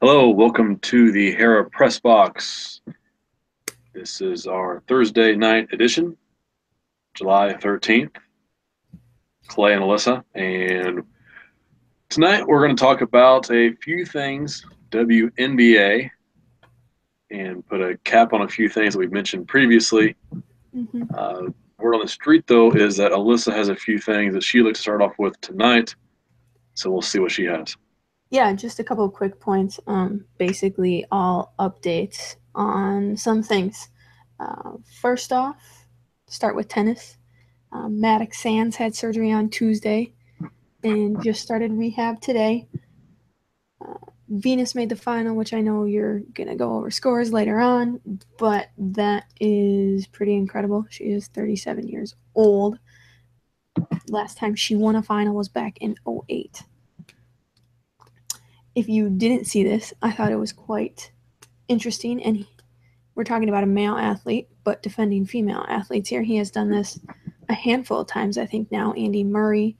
Hello, welcome to the Hera Press Box. This is our Thursday night edition, July 13th. Clay and Alyssa, and tonight we're going to talk about a few things WNBA and put a cap on a few things that we've mentioned previously. Word on the street, though, is that Alyssa has a few things that she'd like to start off with tonight, so we'll see what she has. Yeah, just a couple of quick points. Basically, all updates on some things. First off, start with tennis. Maddox Sands had surgery on Tuesday and just started rehab today. Venus made the final, which I know you're going to go over scores later on, but that is pretty incredible. She is 37 years old. Last time she won a final was back in 08. If you didn't see this, I thought it was quite interesting. And we're talking about a male athlete, but defending female athletes here. He has done this a handful of times, I think now. Andy Murray,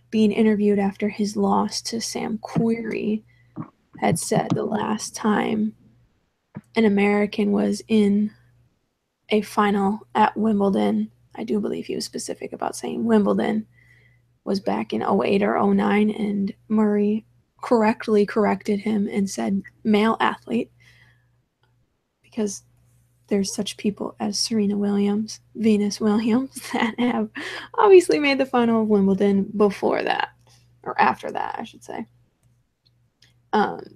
being interviewed after his loss to Sam Querrey, had said the last time an American was in a final at Wimbledon, I do believe he was specific about saying Wimbledon, was back in 08 or 09, and Murray correctly corrected him and said male athlete, because there's such people as Serena Williams, Venus Williams, that have obviously made the final of Wimbledon before that, or after that, I should say.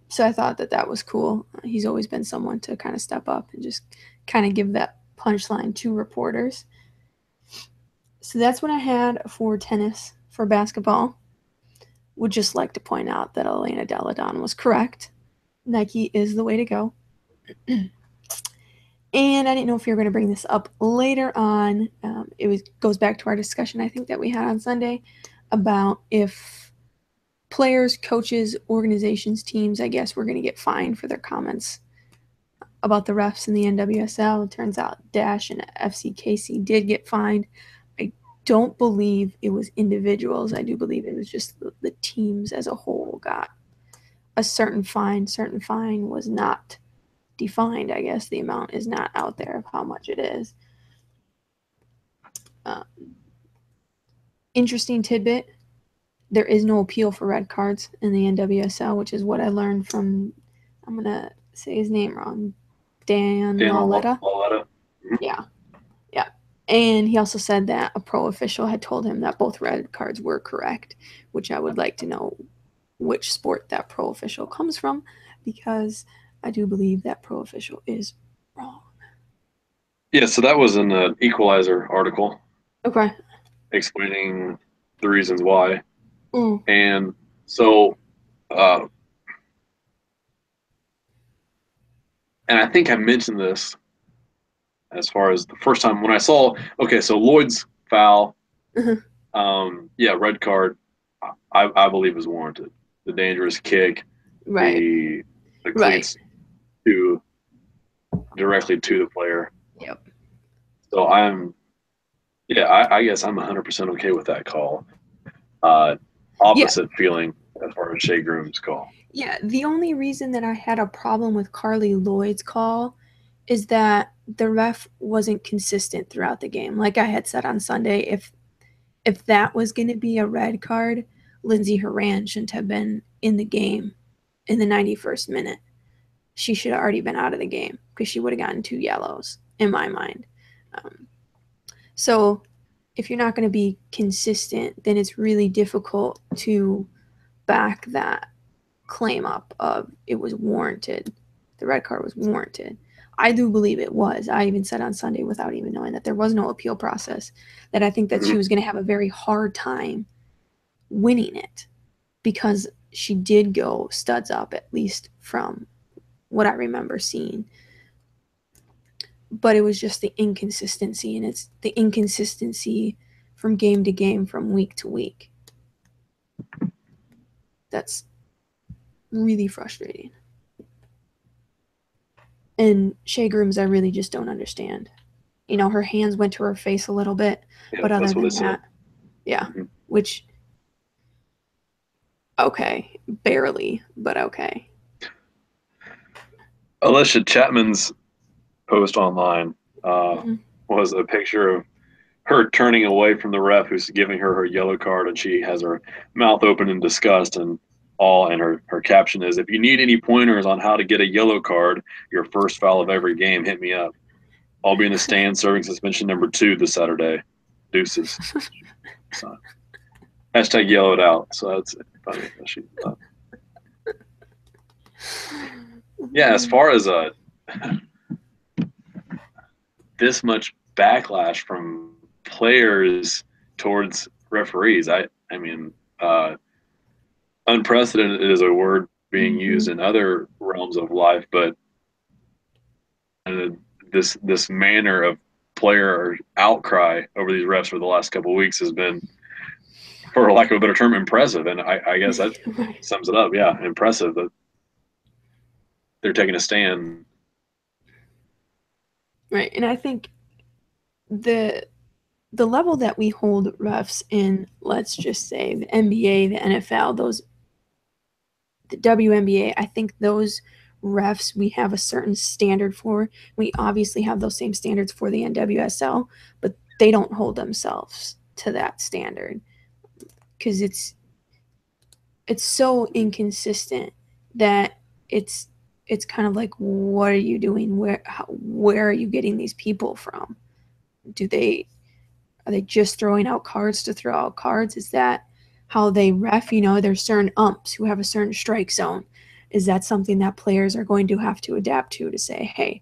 So I thought that was cool. He's always been someone to kind of step up and just kind of give that punchline to reporters. So that's what I had for tennis. For basketball, would just like to point out that Elena Delle Donne was correct. Nike is the way to go. And I didn't know if you were going to bring this up later on. Goes back to our discussion, I think, that we had on Sunday about if players, coaches, organizations, teams, I guess, were going to get fined for their comments about the refs in the NWSL. It turns out Dash and FCKC did get fined. I don't believe it was individuals. I do believe it was just the teams as a whole got a certain fine. Certain fine was not defined. I guess the amount is not out there of how much it is. Interesting tidbit, there is no appeal for red cards in the NWSL, which is what I learned from, I'm going to say his name wrong, Dan Lauletta. Yeah. And he also said that a pro official had told him that both red cards were correct, which I would like to know which sport that pro official comes from, because I do believe that pro official is wrong. Yeah, so that was an Equalizer article. Okay. Explaining the reasons why. And so, and I think I mentioned this as far as the first time when I saw, okay, so Lloyd's foul, yeah, red card, I believe is warranted. The dangerous kick, Right. the cleats directly to the player. Yep. So I guess I'm 100% okay with that call. Opposite feeling as far as Shea Groom's call. Yeah, the only reason that I had a problem with Carly Lloyd's call is that the ref wasn't consistent throughout the game. Like I had said on Sunday, if that was going to be a red card, Lindsey Horan shouldn't have been in the game in the 91st minute. She should have already been out of the game because she would have gotten 2 yellows in my mind. So if you're not going to be consistent, then it's really difficult to back that claim up of it was warranted. The red card was warranted. I do believe it was. I even said on Sunday, without even knowing that there was no appeal process, that I think that she was going to have a very hard time winning it, because she did go studs up, at least from what I remember seeing. But it was just the inconsistency, and it's the inconsistency from game to game, from week to week. That's really frustrating. And Shea Grooms, I really just don't understand. You know, her hands went to her face a little bit, but other than that, yeah, which, okay, barely, but okay. Alicia Chapman's post online Mhm. was a picture of her turning away from the ref who's giving her yellow card, and she has her mouth open in disgust and all. And her caption is, "If you need any pointers on how to get a yellow card, your first foul of every game, hit me up. I'll be in the stand serving suspension number 2 this Saturday. Deuces." So, hashtag yellow it out. So that's funny. Yeah, as far as this much backlash from players towards referees, I mean, unprecedented is a word being used Mhm. in other realms of life, but this manner of player outcry over these refs for the last couple of weeks has been, for lack of a better term, impressive. And I guess that Right. sums it up. Yeah, impressive that they're taking a stand. Right. And I think the the level that we hold refs in, let's just say the NBA, the NFL, the WNBA, I think those refs we have a certain standard for. We obviously have those same standards for the NWSL, but they don't hold themselves to that standard because it's so inconsistent that it's kind of like, what are you doing? Where are you getting these people from? Do they Are they just throwing out cards to throw out cards? Is that how they ref? There's certain umps who have a certain strike zone. Is that something that players are going to have to adapt to say, hey,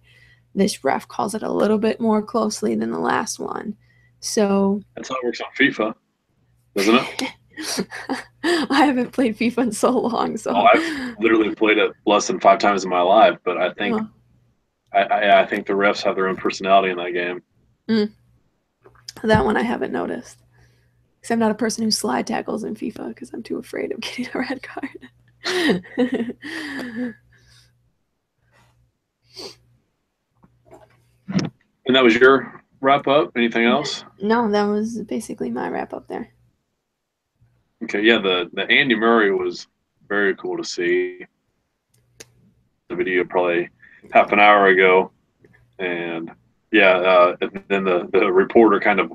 this ref calls it a little bit more closely than the last one? So That's how it works on FIFA, doesn't it? I haven't played FIFA in so long, Oh, so I've literally played it less than 5 times in my life, but I think uh, I think the refs have their own personality in that game. mm, that one I haven't noticed. Because I'm not a person who slide tackles in FIFA because I'm too afraid of getting a red card. And that was your wrap up. Anything else? No, that was basically my wrap up there. Okay, yeah, the Andy Murray was very cool to see. The video probably half an hour ago, and yeah, and then the reporter kind of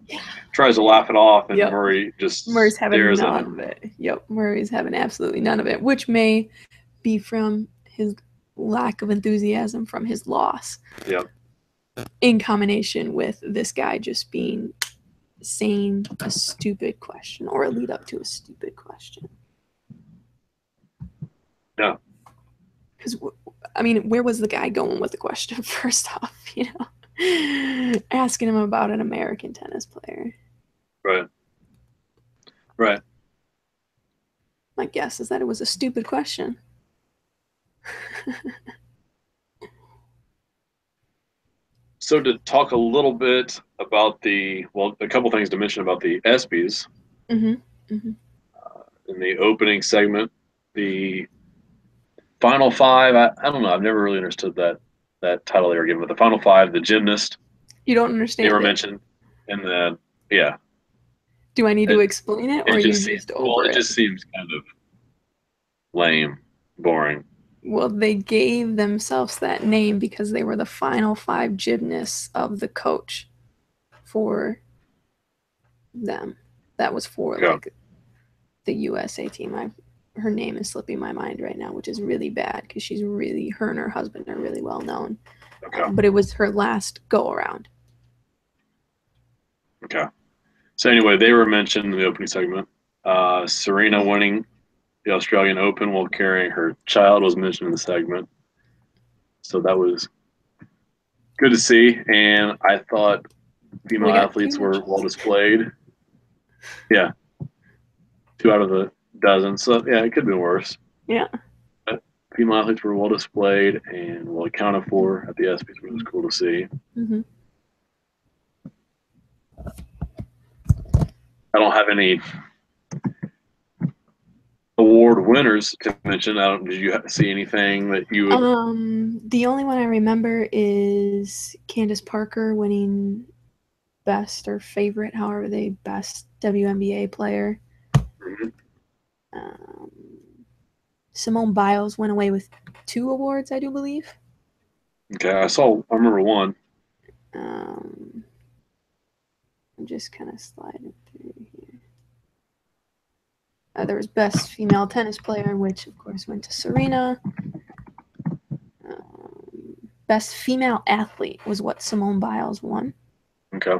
tries to laugh it off, and Yep. Murray just Murray's having stares at none him. of it. Yep. Murray's having absolutely none of it, which may be from his lack of enthusiasm from his loss Yeah, in combination with this guy just being saying a stupid question or a lead up to a stupid question. yeah, Because, I mean, where was the guy going with the question first off? Asking him about an American tennis player. right, right. My guess is that it was a stupid question. So to talk a little bit about a couple things to mention about the ESPYS Mm-hmm. Mm-hmm. in the opening segment, the final five. I don't know. I've never really understood that title they were given, but the final five, the gymnast, You don't they were understand it. mentioned, and then yeah, Do I need to it explain it, or it are you just seems just over it it? just seems kind of lame, boring. Well, they gave themselves that name because they were the final five gymnasts of the coach for them. That was for Okay, like the USA team. Her name is slipping my mind right now, which is really bad because her and her husband are really well known. okay, But it was her last go around. okay. So anyway, they were mentioned in the opening segment. Serena winning the Australian Open while carrying her child was mentioned in the segment. So that was good to see. And I thought female We got two athletes were mentions. well displayed. Yeah, 2 out of a dozen. So yeah, it could have been worse. Yeah. But female athletes were well displayed and well accounted for at the ESPYS, which was cool to see. Mm-hmm. I don't have any award winners to mention. Did you see anything that you would? The only one I remember is Candace Parker winning best or favorite, however they best WNBA player. Mhm. Um, Simone Biles went away with 2 awards, I do believe. Okay, I remember one. I'm just kind of sliding through here. There was best female tennis player, which of course went to Serena. Best female athlete was what Simone Biles won. Okay.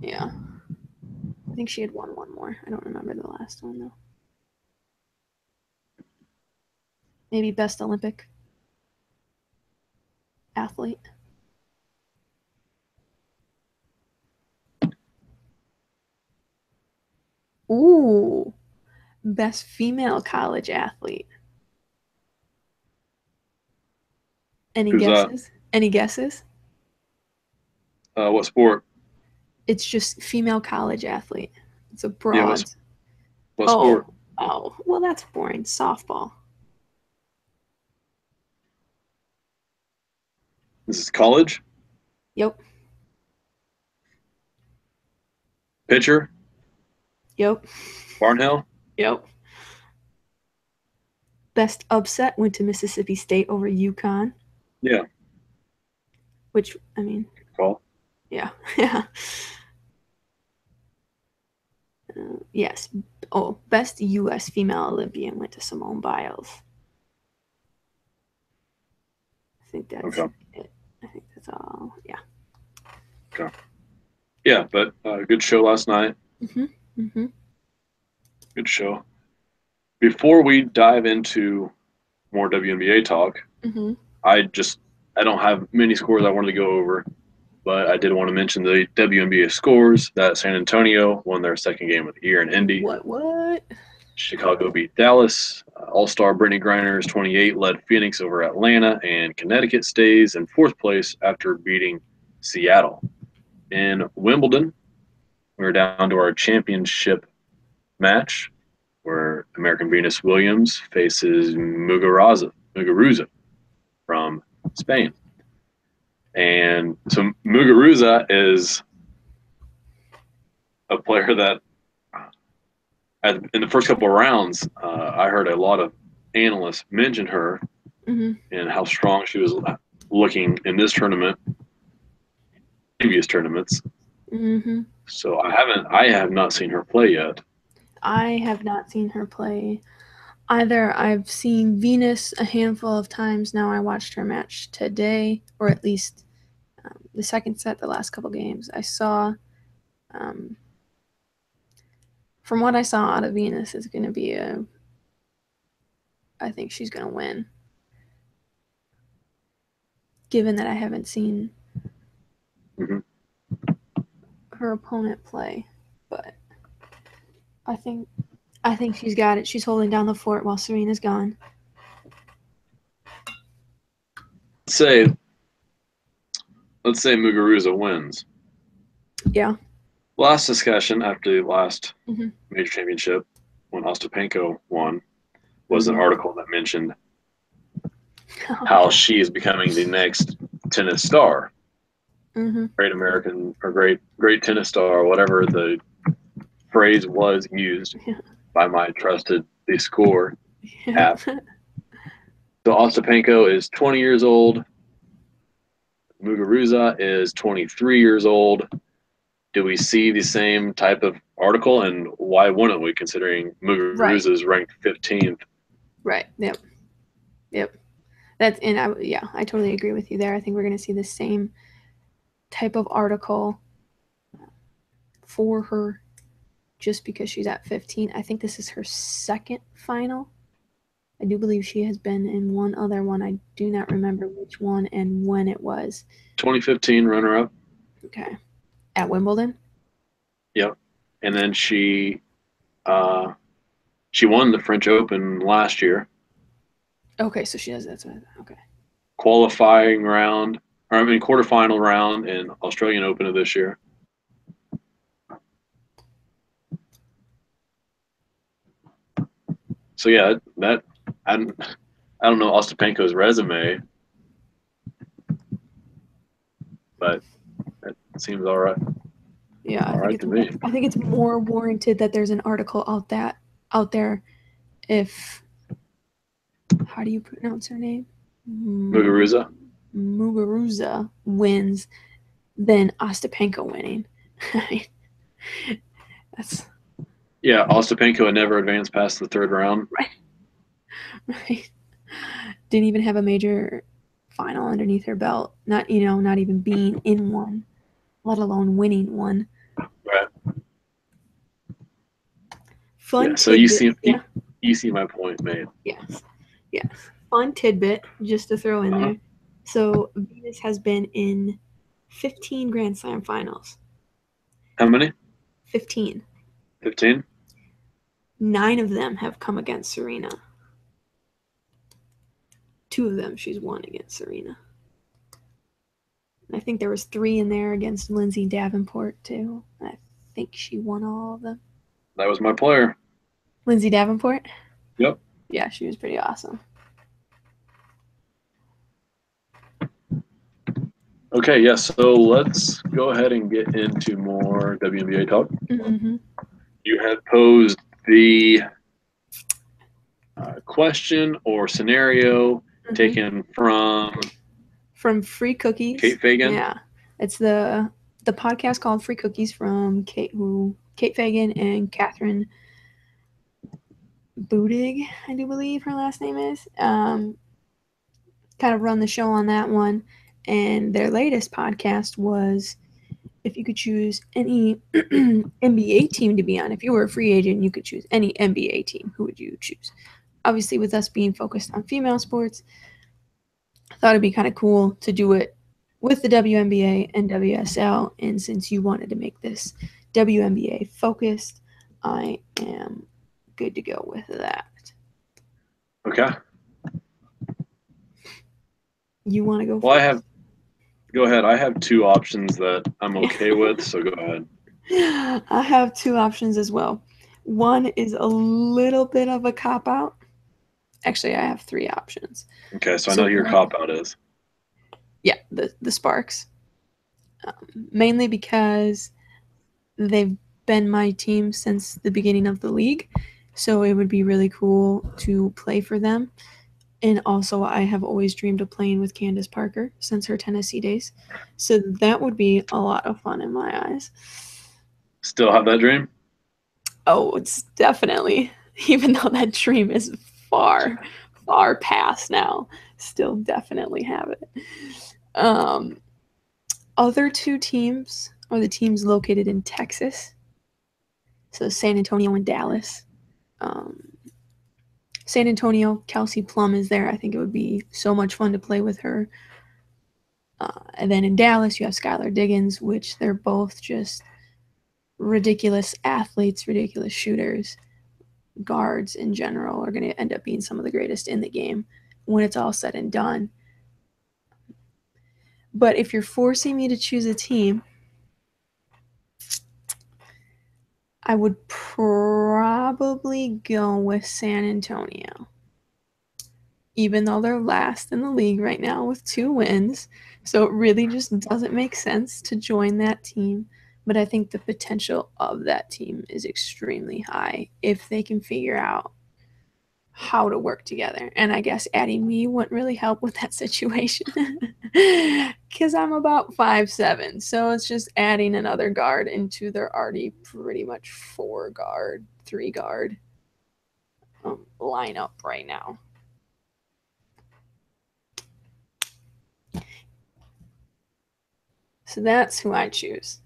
Yeah. I think she had won one more. I don't remember the last one, though. Maybe best Olympic athlete. Ooh. Best female college athlete. Any Who's that? guesses? Any guesses? What sport? It's just female college athlete. It's a Yeah, broad. what sport? Oh. Well, that's boring. Softball. This is college? Yep. Pitcher? Yep. Barnhill? Yep. Best upset went to Mississippi State over UConn. Yeah. Which, I mean, Call. yeah. Yeah. Yes. Oh, best U.S. female Olympian went to Simone Biles. I think that's Okay. it. I think that's all. Yeah. Okay. Yeah, but good show last night. Mm-hmm. Good show. Before we dive into more WNBA talk, Mm-hmm. I don't have many scores I wanted to go over, but I did want to mention the WNBA scores that San Antonio won their second game of the year in Indy. What? Chicago beat Dallas. All-star Brittany Griner's 28 led Phoenix over Atlanta, and Connecticut stays in fourth place after beating Seattle. In Wimbledon, we're down to our championship match where American Venus Williams faces Muguruza from Spain. And so Muguruza is a player that in the first couple of rounds, I heard a lot of analysts mention her and how strong she was looking in this tournament, previous tournaments. Mm-hmm. So I have not seen her play yet. I have not seen her play either. I've seen Venus a handful of times now. I watched her match today, or at least the second set, the last couple games. I saw, from what I saw out of Venus, is going to be I think she's going to win. Given that I haven't seen her opponent play, but I think she's got it. She's holding down the fort while Serena's gone. Let's say Muguruza wins. Yeah. Last discussion after the last major championship, when Ostapenko won, was an article that mentioned how she is becoming the next tennis star. Great American or great tennis star, whatever the phrase was used by my trusted The Score app. So Ostapenko is 20 years old. Muguruza is 23 years old. Do we see the same type of article, and why wouldn't we, considering Muguruza is ranked 15th? Right. Yep. I totally agree with you there. I think we're going to see the same type of article for her just because she's at 15. I think this is her second final. I do believe she has been in one other one. I do not remember which one and when it was. 2015 runner-up. Okay. At Wimbledon? Yep. And then she won the French Open last year. Okay, so she does that. Okay. Quarterfinal round in Australian Open of this year. So yeah, that I don't know Ostapenko's resume, but it seems all right. Yeah, All right to me. I think it's more warranted that there's an article out there if how do you pronounce her name? Muguruza. Muguruza wins than Ostapenko winning. That's Yeah, Ostapenko had never advanced past the third round. right. Didn't even have a major final underneath her belt. Not even being in one, let alone winning one. Right. Fun Yeah, so tidbit. you see my point made. Yes. Fun tidbit just to throw in there. So Venus has been in 15 Grand Slam finals. How many? 15. 15? 9 of them have come against Serena. 2 of them she's won against Serena. I think there was 3 in there against Lindsay Davenport too. I think she won all of them. That was my player. Lindsay Davenport? Yep. Yeah, she was pretty awesome. Okay, yeah, so let's go ahead and get into more WNBA talk. Mm-hmm. You had posed the question or scenario taken from Free Cookies. Kate Fagan. Yeah, it's the podcast called Free Cookies from Kate Fagan and Catherine Budig, I do believe her last name is. Kind of run the show on that one, and their latest podcast was if you could choose any NBA team to be on. If you were a free agent, you could choose any NBA team. Who would you choose? Obviously, with us being focused on female sports, I thought it'd be kind of cool to do it with the WNBA and WSL. And since you wanted to make this WNBA focused, I am good to go with that. Okay. You want to go first? first? Go ahead. I have 2 options that I'm okay with, so go ahead. I have 2 options as well. One is a little bit of a cop-out. Actually, I have 3 options. Okay, so I know your cop-out is. Yeah, the Sparks. Mainly because they've been my team since the beginning of the league, so it would be really cool to play for them. And also, I have always dreamed of playing with Candace Parker since her Tennessee days. So that would be a lot of fun in my eyes. Still have that dream? Oh, it's definitely, even though that dream is far, far past now, still definitely have it. Other 2 teams are the teams located in Texas. So San Antonio and Dallas. San Antonio, Kelsey Plum is there. I think it would be so much fun to play with her. And then in Dallas, you have Skylar Diggins, which they're both just ridiculous athletes, ridiculous shooters. Guards in general are going to end up being some of the greatest in the game when it's all said and done. But if you're forcing me to choose a team, I would probably go with San Antonio. Even though they're last in the league right now with 2 wins. So it really just doesn't make sense to join that team. But I think the potential of that team is extremely high if they can figure out how to work together. And I guess adding me wouldn't really help with that situation because I'm about 5'7". So it's just adding another guard into their already pretty much 4-guard, 3-guard lineup right now. So that's who I choose.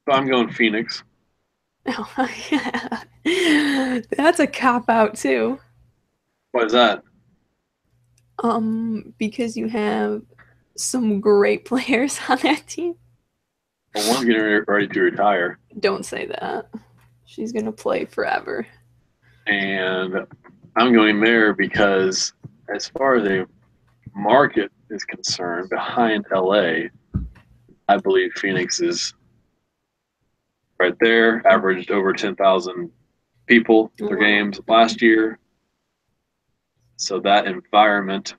I'm going Phoenix. Oh, yeah. That's a cop-out too. Why is that? Because you have some great players on that team. Well, one's getting ready to retire. Don't say that. She's going to play forever. And I'm going there because as far as the market is concerned, behind LA, I believe Phoenix is right there, averaged over 10,000 people for games last year. So that environment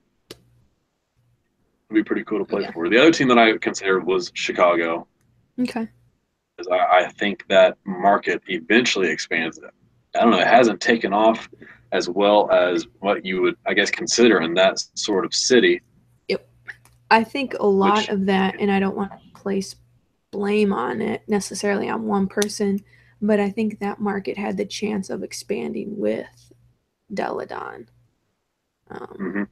would be pretty cool to play for. The other team that I considered was Chicago. Okay. Because I think that market eventually expands. I don't know. It hasn't taken off as well as what you would, I guess, consider in that sort of city. Yep. I think a lot Which, of that, and I don't want to place blame on it necessarily on one person, but I think that market had the chance of expanding with Deladon. Um,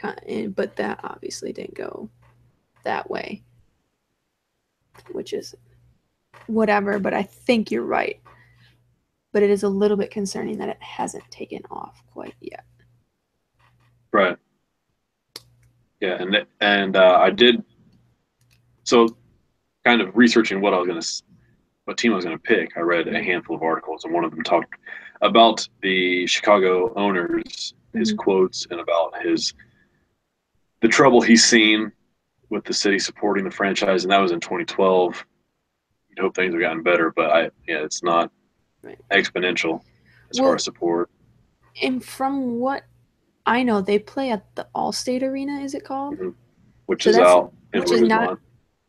mhm, but that obviously didn't go that way, which is whatever. But I think you're right. But it is a little bit concerning that it hasn't taken off quite yet. right, yeah, and I did so kind of researching what team I was gonna pick. I read a handful of articles, and one of them talked about the Chicago owners, his Mm-hmm. quotes, and about the trouble he's seen with the city supporting the franchise, and that was in 2012. You'd hope things have gotten better, but yeah, it's not Right. exponential as far Well, as support. and from what I know, they play at the Allstate Arena, is it called? Mhm. Which So is that's out in which is not Rosemont,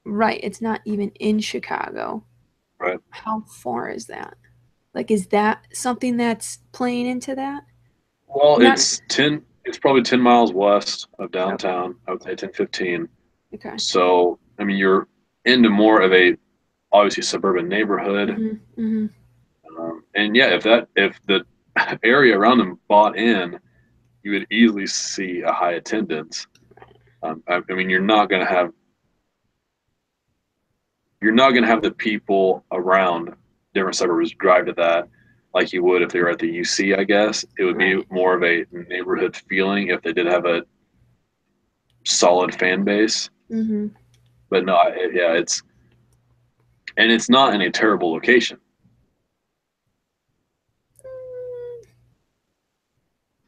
right. It's not even in Chicago. right? How far is that? Like, is that something that's playing into that? Well, Not it's 10. It's probably 10 miles west of okay. downtown. I would say 10, 15. Okay. So, I mean, you're into more of a obviously suburban neighborhood, Mm-hmm. Mm-hmm. and yeah, if the area around them bought in, you would easily see a high attendance. I mean, you're not going to have the people around different suburbs drive to that like you would if they were at the UC, I guess. It would be Right. more of a neighborhood feeling if they did have a solid fan base. Mm-hmm. But no, yeah, it's not in a terrible location.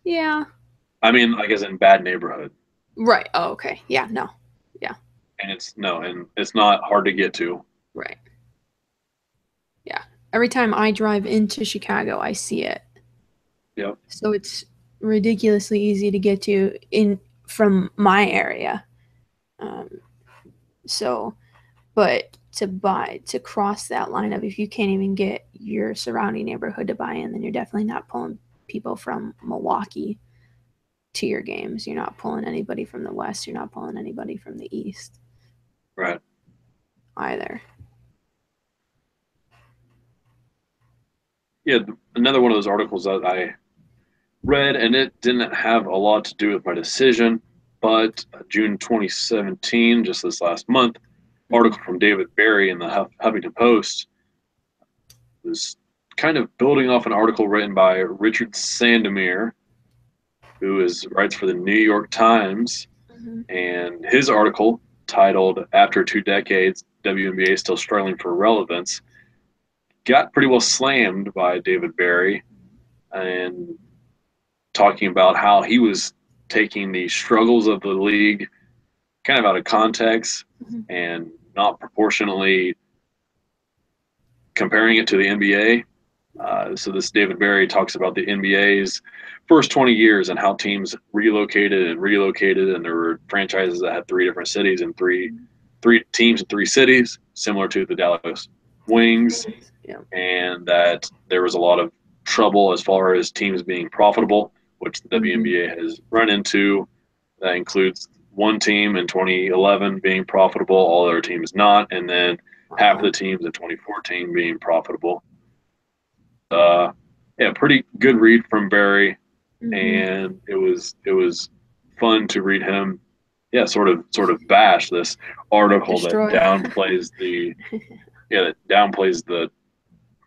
Yeah. I mean, like as in bad neighborhood. Right. Oh, okay. Yeah. No. Yeah. And it's not hard to get to. Right. Yeah. Every time I drive into Chicago, I see it. Yep. So it's ridiculously easy to get to in from my area. Um, so, but to cross that line of if you can't even get your surrounding neighborhood to buy in, then you're definitely not pulling people from Milwaukee to your games. You're not pulling anybody from the west. You're not pulling anybody from the east Right. either. Yeah. Another one of those articles that I read, and it didn't have a lot to do with my decision, but June 2017, just this last month, Mm-hmm. article from David Barry in the Huffington Post was kind of building off an article written by Richard Sandomir, who writes for the New York Times, Mm-hmm. and his article titled "After 2 Decades, WNBA Still Struggling for Relevance" got pretty well slammed by David Barry and talking about how he was taking the struggles of the league kind of out of context Mm-hmm. and not proportionally comparing it to the NBA. So this David Barry talks about the NBA's first 20 years and how teams relocated, and there were franchises that had three different cities and three teams in three cities, similar to the Dallas Wings, Yeah. and that there was a lot of trouble as far as teams being profitable, which the Mm-hmm. WNBA has run into. That includes one team in 2011 being profitable, all other teams not, and then half of Wow. the teams in 2014 being profitable. Uh, yeah, pretty good read from Barry, Mm-hmm. and it was fun to read him. Yeah, sort of bash this article that Destroy. downplays the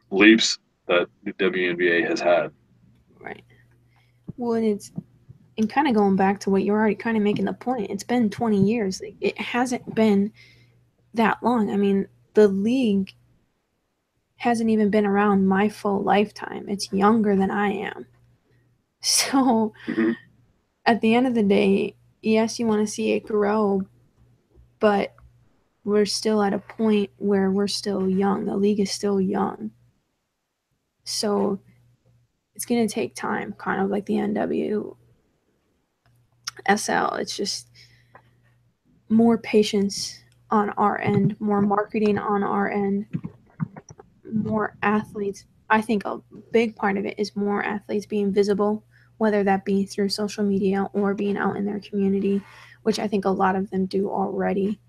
leaps that the WNBA has had. Right. Well, and kind of going back to what you're already kind of making the point. It's been 20 years. It hasn't been that long. I mean, the league hasn't even been around my full lifetime. It's younger than I am. So Mm-hmm. at the end of the day, yes, you want to see it grow, but we're still at a point where we're still young. The league is still young. So it's going to take time, kind of like the NWSL. It's just more patience on our end, more marketing on our end, more athletes. I think a big part of it is more athletes being visible, whether that be through social media or being out in their community, which I think a lot of them do already,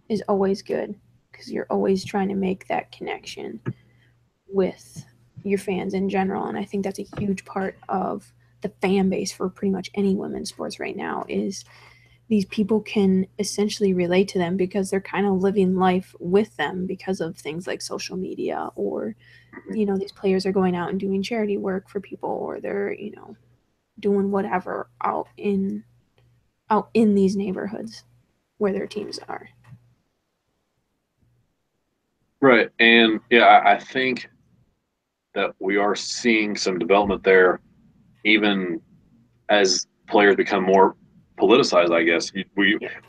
is always good because you're always trying to make that connection with your fans in general. And I think that's a huge part of the fan base for pretty much any women's sports right now is these people can essentially relate to them because they're kind of living life with them because of things like social media, or these players are going out and doing charity work for people, or they're doing whatever out in these neighborhoods where their teams are. Right. And yeah, I think that we are seeing some development there, even as players become more politicized. I guess Yeah.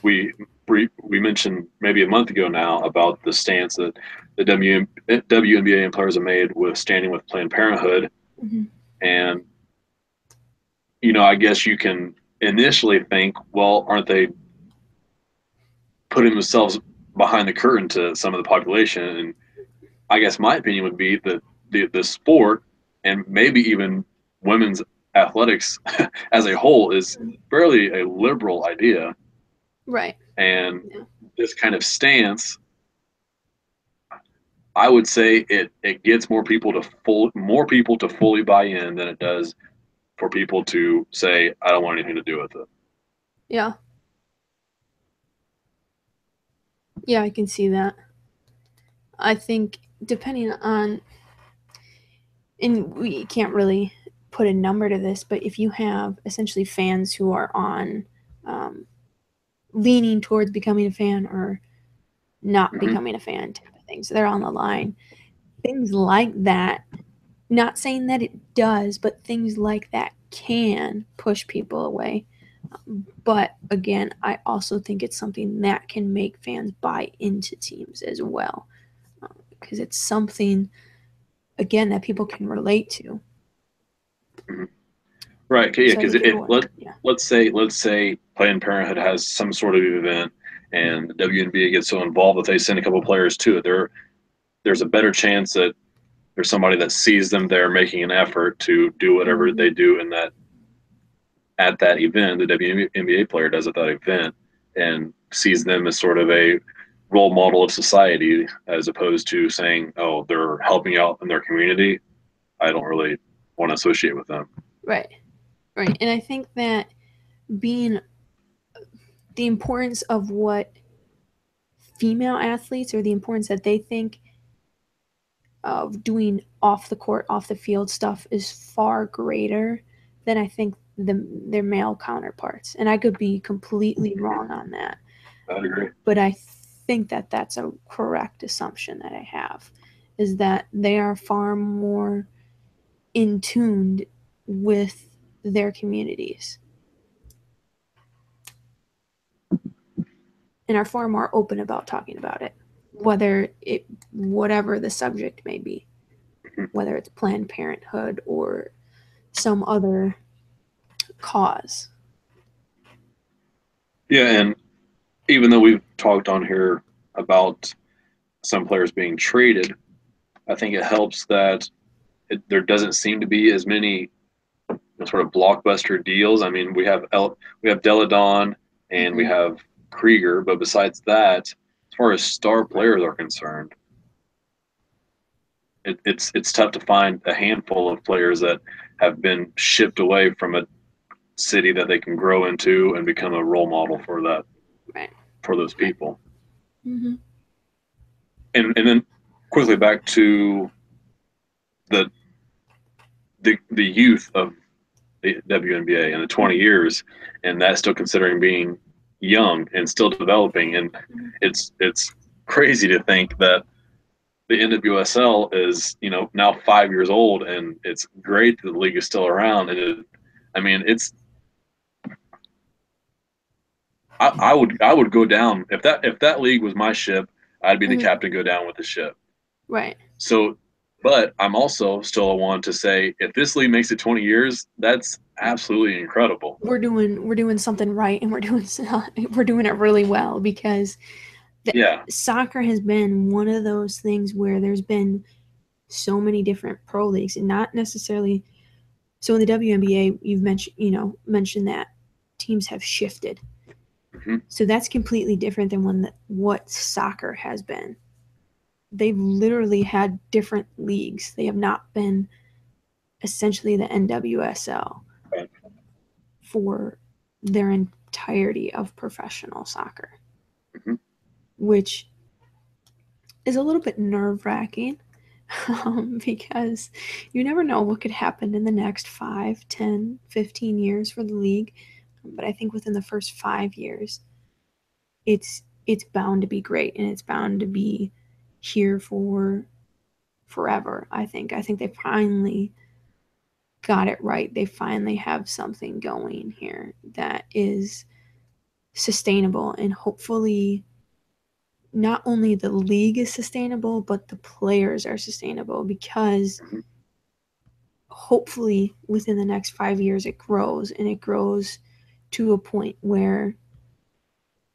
we mentioned maybe a month ago now about the stance that the WNBA and players have made with standing with Planned Parenthood, Mm-hmm. and I guess you can initially think, well, aren't they putting themselves behind the curtain to some of the population? And I guess my opinion would be that the sport and maybe even women's athletics as a whole is fairly a liberal idea. Right. And Yeah. this kind of stance, I would say it gets more people to fully buy in than it does for people to say, I don't want anything to do with it. Yeah. Yeah, I can see that. I think depending on, and we can't really put a number to this, but if you have essentially fans who are on um, leaning towards becoming a fan or not Mm-hmm. becoming a fan type of things, so they're on the line. Things like that, not saying that it does, but things like that can push people away. But again, I also think it's something that can make fans buy into teams as well, because it's something, again, that people can relate to. Mm-hmm. Right. Yeah. So I Because think it would. Yeah. let's say Planned Parenthood has some sort of event, and the WNBA gets so involved that they send a couple of players to it. There's a better chance that there's somebody that sees them there making an effort to do whatever Mm-hmm. they do in that at that event. The WNBA player does at that event and sees them as sort of a role model of society, as opposed to saying, "Oh, they're helping out in their community. I don't really want to associate with them." Right. Right. And I think that being the importance of what female athletes, or the importance that they think of doing off the court, off the field stuff is far greater than I think their male counterparts. And I could be completely wrong on that, I'd agree. but I think that that's a correct assumption that I have, is that they are far more in tuned with their communities and are far more open about talking about it, whatever the subject may be, whether it's Planned Parenthood or some other cause. Yeah, and even though we've talked on here about some players being traded, I think it helps that there doesn't seem to be as many sort of blockbuster deals. I mean, we have Deladon and we Mm-hmm. have Krieger, but besides that, as far as star Right. players are concerned, it's tough to find a handful of players that have been shipped away from a city that they can grow into and become a role model Right. for those Right. people. Mm-hmm. And then quickly back to the the youth of the WNBA in the 20 Mm-hmm. years, and that's still considering being young and still developing. And it's crazy to think that the NWSL is now 5 years old, and it's great that the league is still around. And I mean, I would go down if that league was my ship. I'd be the Mm-hmm. captain, go down with the ship. Right. So But I'm also still one to say if this league makes it 20 years, that's absolutely incredible. We're doing something right, and we're doing it really well, because Yeah. soccer has been one of those things where there's been so many different pro leagues, and not necessarily. So in the WNBA, you've mentioned that teams have shifted. Mm-hmm. So that's completely different than what soccer has been. They've literally had different leagues. They have not been essentially the NWSL Right. for their entirety of professional soccer, Mm-hmm. which is a little bit nerve-wracking, because you never know what could happen in the next 5, 10, 15 years for the league. But I think within the first 5 years, it's bound to be great, and it's bound to be here for forever. I think they finally got it right. They finally have something going here that is sustainable, and hopefully not only the league is sustainable, but the players are sustainable, because Mm-hmm. hopefully within the next 5 years it grows, and it grows to a point where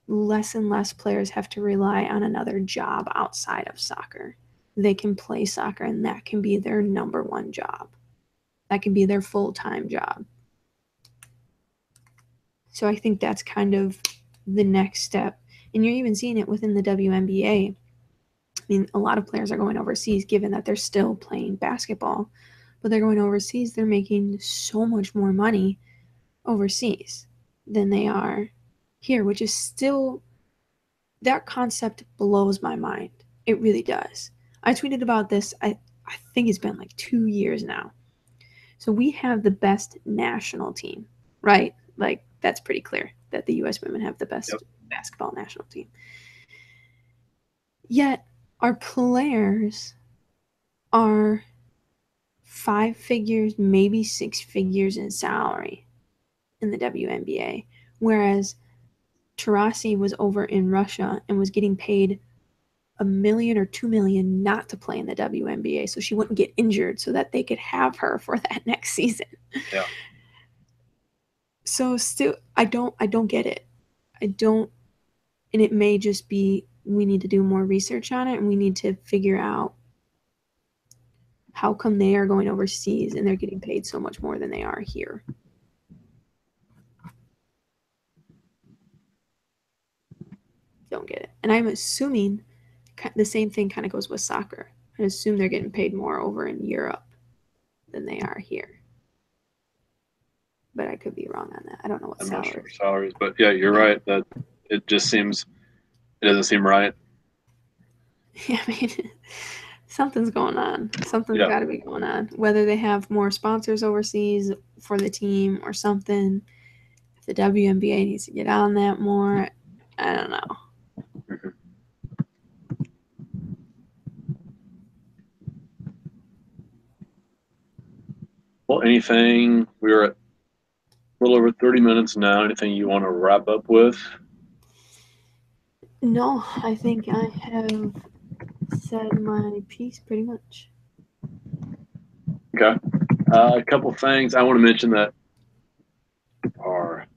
less and less players have to rely on another job outside of soccer. They can play soccer, and that can be their number one job. That can be their full-time job. So I think that's kind of the next step. And you're even seeing it within the WNBA. I mean, a lot of players are going overseas, given that they're still playing basketball, but they're going overseas. They're making so much more money overseas than they are here, which is still, that concept blows my mind. It really does. I tweeted about this, I think it's been like 2 years now. So we have the best national team, right? Like, that's pretty clear that the US women have the best Yep. basketball national team. Yet our players are 5 figures, maybe 6 figures in salary in the WNBA, whereas Taurasi was over in Russia and was getting paid $1 million or $2 million not to play in the WNBA, so she wouldn't get injured, so that they could have her for that next season. Yeah. So still, I don't get it. I don't, and it may just be we need to do more research on it, and we need to figure out how come they are going overseas and they're getting paid so much more than they are here. Don't get it. And I'm assuming the same thing kind of goes with soccer. I assume they're getting paid more over in Europe than they are here. But I could be wrong on that. I don't know what I'm not sure salaries. salaries, but yeah, you're right. That it just seems it doesn't seem right. Yeah, I mean, something's going on. Something's Yeah. got to be going on. Whether they have more sponsors overseas for the team or something, if the WNBA needs to get on that more, I don't know. Mm-hmm. Well, anything? We're at a little over 30 minutes now. Anything you want to wrap up with? No, I think I have said my piece pretty much. Okay. A couple things I want to mention that are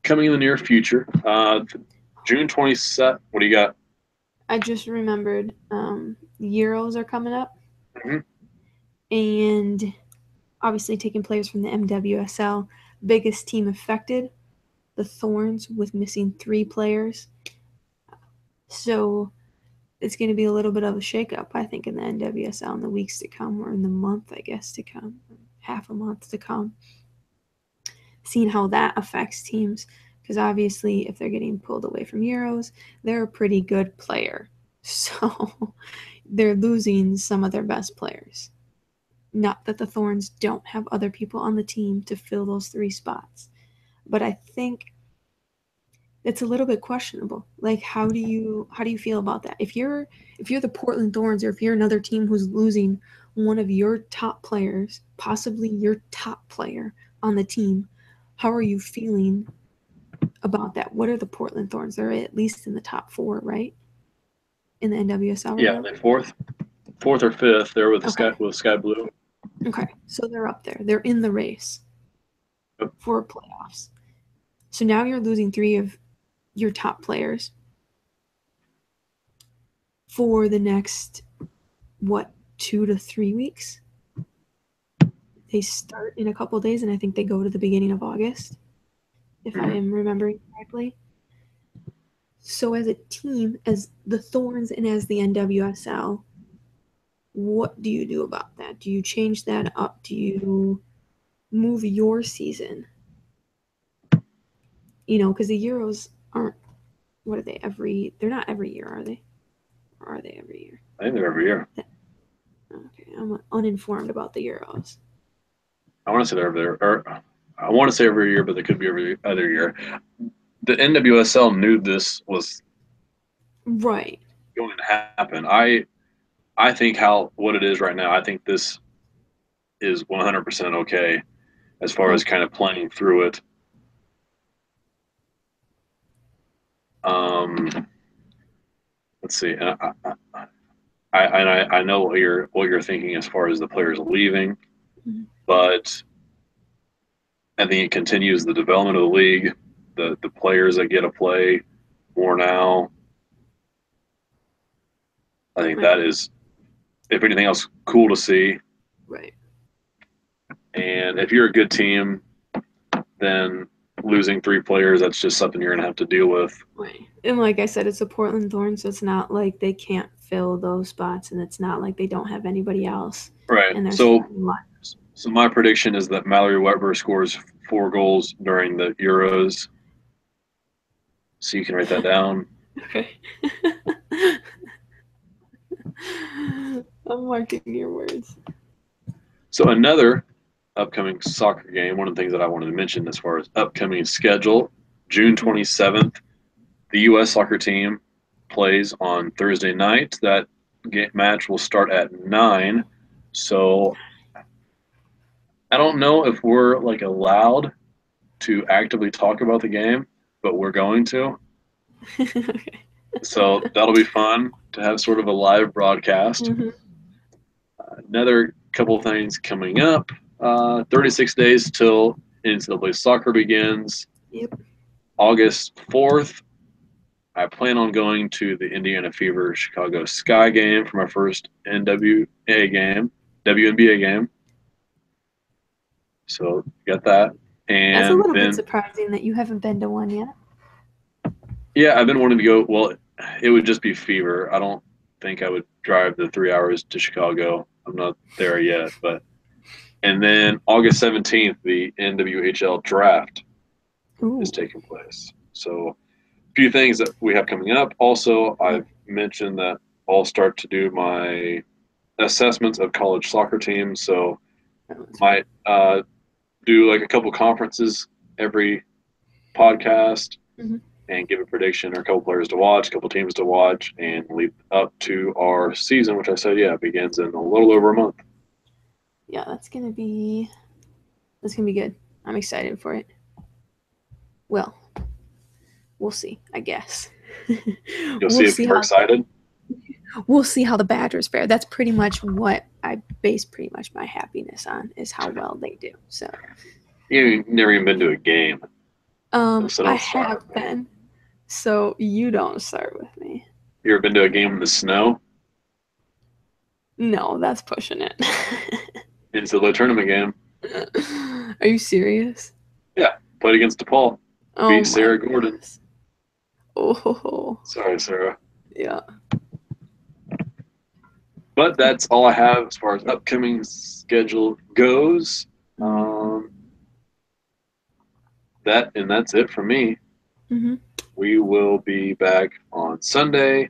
coming in the near future. June 27th. What do you got? I just remembered Euros are coming up, Mm-hmm. and obviously taking players from the MWSL. Biggest team affected, the Thorns, with missing 3 players. So it's going to be a little bit of a shakeup, I think, in the NWSL in the weeks to come, or in the month, I guess, to come, half a month to come. Seeing how that affects teams, because obviously, if they're getting pulled away from Euros, they're a pretty good player. So they're losing some of their best players. Not that the Thorns don't have other people on the team to fill those 3 spots, but I think it's a little bit questionable. Like, how do you feel about that? If you're the Portland Thorns, or if you're another team who's losing one of your top players, possibly your top player on the team, how are you feeling about that? What are the Portland Thorns? They're at least in the top 4, right? In the NWSL right Yeah, now. they fourth. fourth or fifth. They're with the Okay. Sky Blue. Okay, so they're up there. They're in the race Yep. for playoffs. So now you're losing 3 of your top players for the next, 2 to 3 weeks? They start in a couple days, and I think they go to the beginning of August, if I am remembering correctly. So as a team, as the Thorns and as the NWSL, what do you do about that? Do you change that up? Do you move your season? Because the Euros aren't, what are they, they're not every year, are they? Or are they every year? I think they're every year. Okay, I'm uninformed about the Euros. I want to say they're every year. Or I want to say every year, but they could be every other year. The NWSL knew this was right going to happen. I think what it is right now, I think this is 100% okay as far as kind of playing through it. Let's see. I know what you're thinking as far as the players leaving, mm-hmm. but I think it continues the development of the league. The players that get to play more now. I think that is, if anything else, cool to see. Right. And if you're a good team, then losing 3 players, that's just something you're going to have to deal with. Right. And like I said, it's a Portland Thorns, so it's not like they can't fill those spots, and it's not like they don't have anybody else. Right. So my prediction is that Mallory Weber scores 4 goals during the Euros. So you can write that down. Okay. I'm marking your words. So another upcoming soccer game, one of the things that I wanted to mention as far as upcoming schedule, June 27th, the U.S. soccer team plays on Thursday night. That match will start at 9. So I don't know if we're allowed to actively talk about the game, but we're going to. Okay. So that'll be fun to have sort of a live broadcast. Mm-hmm. Another couple of things coming up. 36 days till NCAA soccer begins. Yep. August 4th, I plan on going to the Indiana Fever Chicago Sky game for my first WNBA game. So got that. And that's a little bit surprising that you haven't been to one yet. Yeah, I've been wanting to go. Well, it would just be Fever. I don't think I would drive the 3 hours to Chicago. I'm not there yet, but. And then August 17th, the NWHL draft is taking place. So a few things that we have coming up. Also, I've mentioned that I'll start to do my assessments of college soccer teams. So might do a couple conferences every podcast and give a prediction or a couple players to watch, a couple teams to watch, and lead up to our season, which I said, begins in a little over a month. Yeah, that's gonna be good. I'm excited for it. Well, we'll see, I guess. You'll see if you're excited. We'll see how the Badgers fare. That's pretty much what I base pretty much my happiness on, is how well they do. So you've never even been to a game. I have been. So you don't start with me. You ever been to a game in the snow? No, that's pushing it. It's a low tournament game. Are you serious? Yeah, played against DePaul. Beat Sarah Gordon. Oh. Sorry, Sarah. Yeah. But that's all I have as far as upcoming schedule goes. That's it for me. Mm-hmm. We will be back on Sunday,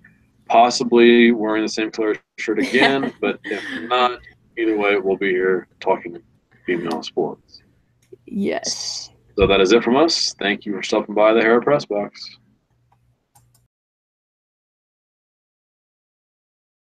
possibly wearing the St. Clair shirt again, but if not, either way, we'll be here talking female sports. Yes. So that is it from us. Thank you for stopping by the Hera Press Box.